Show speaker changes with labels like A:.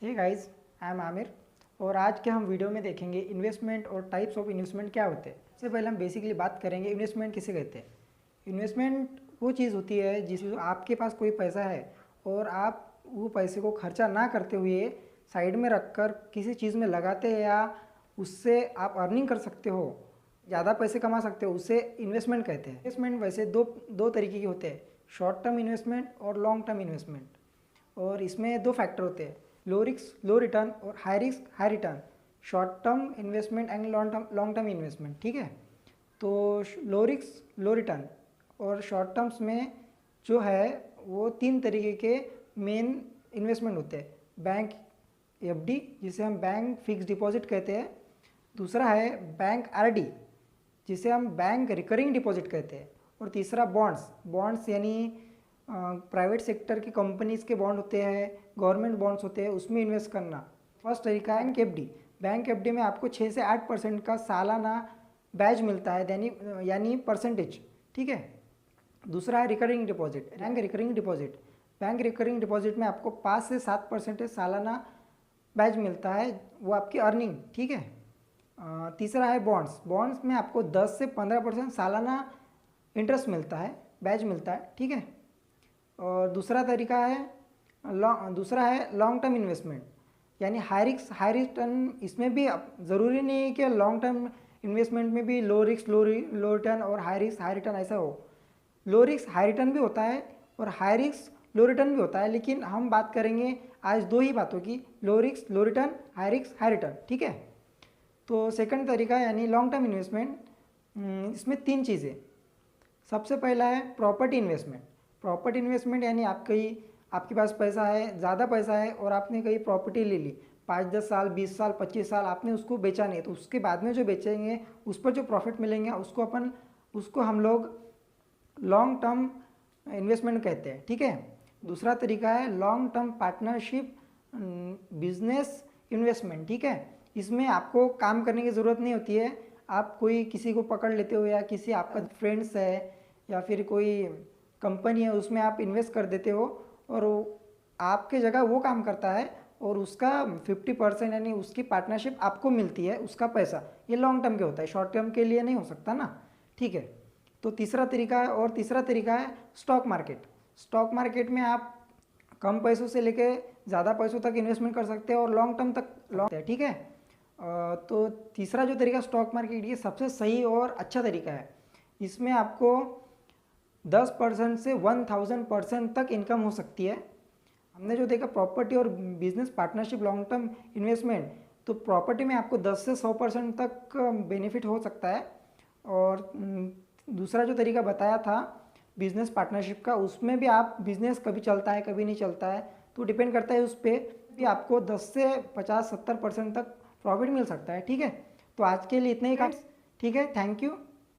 A: Hey guys, I am Aamir और आज के हम वीडियो में देखेंगे इन्वेस्टमेंट और टाइप्स ऑफ इन्वेस्टमेंट क्या होते हैं। सबसे पहले हम बेसिकली बात करेंगे इन्वेस्टमेंट किसे कहते हैं। इन्वेस्टमेंट वो चीज़ होती है जिसमें आपके पास कोई पैसा है और आप वो पैसे को खर्चा ना करते हुए साइड में रखकर किसी चीज़ में लगाते हैं या उससे आप अर्निंग कर सकते हो, ज़्यादा पैसे कमा सकते हो, उससे इन्वेस्टमेंट कहते हैं। इन्वेस्टमेंट वैसे दो तरीके के होते हैं, शॉर्ट टर्म इन्वेस्टमेंट और लॉन्ग टर्म इन्वेस्टमेंट। और इसमें दो फैक्टर होते हैं, लो रिस्क लो रिटर्न और high risk high return. Short term investment and long term investment, ठीक है। तो लो रिस्क लो रिटर्न और शॉर्ट टर्म्स में जो है वो तीन तरीके के मेन इन्वेस्टमेंट होते हैं। बैंक एफडी जिसे हम बैंक फिक्स डिपॉजिट कहते हैं, दूसरा है बैंक आरडी जिसे हम बैंक रिकरिंग डिपॉजिट कहते हैं, और तीसरा बॉन्ड्स यानी प्राइवेट सेक्टर की कंपनीज के बॉन्ड होते हैं, गवर्नमेंट बॉन्ड्स होते हैं, उसमें इन्वेस्ट करना। फर्स्ट तरीका है बैंक एफडी में आपको 6 से 8% का सालाना ब्याज मिलता है, यानी परसेंटेज, ठीक है। दूसरा है recurring deposit, bank recurring deposit में आपको 5 से 7% सालाना ब्याज मिलता है, वो आपकी अर्निंग, ठीक है। तीसरा है बॉन्ड्स में आपको 10 से 15% सालाना इंटरेस्ट मिलता है, ब्याज मिलता है, ठीक है। और दूसरा है लॉन्ग टर्म इन्वेस्टमेंट यानी हाई रिस्क हाई रिटर्न। इसमें भी ज़रूरी नहीं है कि लॉन्ग टर्म इन्वेस्टमेंट में भी लो रिस्क लो रिटर्न और हाई रिस्क हाई रिटर्न ऐसा हो। लो रिस्क हाई रिटर्न भी होता है और हाई रिस्क लो रिटर्न भी होता है, लेकिन हम बात करेंगे आज दो ही बातों की, low risk low return, high risk high return, ठीक है। तो सेकंड तरीका यानी लॉन्ग टर्म इन्वेस्टमेंट, इसमें तीन चीज़ें। सबसे पहला है प्रॉपर्टी इन्वेस्टमेंट यानी आपके पास पैसा है, ज़्यादा पैसा है और आपने कहीं प्रॉपर्टी ले ली, 5-10 साल 20 साल 25 साल आपने उसको बेचा नहीं, तो उसके बाद में जो बेचेंगे उस पर जो प्रॉफिट मिलेंगे उसको हम लोग लॉन्ग टर्म इन्वेस्टमेंट कहते हैं, ठीक है। दूसरा तरीका है long term partnership business investment, ठीक है। इसमें आपको काम करने की ज़रूरत नहीं होती है, आप कोई किसी को पकड़ लेते हो या किसी आपका फ्रेंड्स है या फिर कोई कंपनी है उसमें आप इन्वेस्ट कर देते हो और आपके जगह वो काम करता है और उसका 50% यानी उसकी पार्टनरशिप आपको मिलती है, उसका पैसा। ये लॉन्ग टर्म के होता है, शॉर्ट टर्म के लिए नहीं हो सकता ना, ठीक है। तो तीसरा तरीका है स्टॉक मार्केट में आप कम पैसों से लेके ज़्यादा पैसों तक इन्वेस्टमेंट कर सकते हैं और लॉन्ग टर्म तक है, ठीक है। तो तीसरा जो तरीका स्टॉक मार्केट, ये सबसे सही और अच्छा तरीका है। इसमें आपको 10% से 1000% तक इनकम हो सकती है। हमने जो देखा प्रॉपर्टी और business partnership long term investment, तो प्रॉपर्टी में आपको 10 से 100% तक बेनिफिट हो सकता है। और दूसरा जो तरीका बताया था बिजनेस पार्टनरशिप का, उसमें भी आप बिजनेस कभी चलता है कभी नहीं चलता है, तो डिपेंड करता है उस पर भी आपको 10 से 50-70% तक प्रॉफिट मिल सकता है, ठीक है। तो आज के लिए इतना ही काम, ठीक है। Thank you.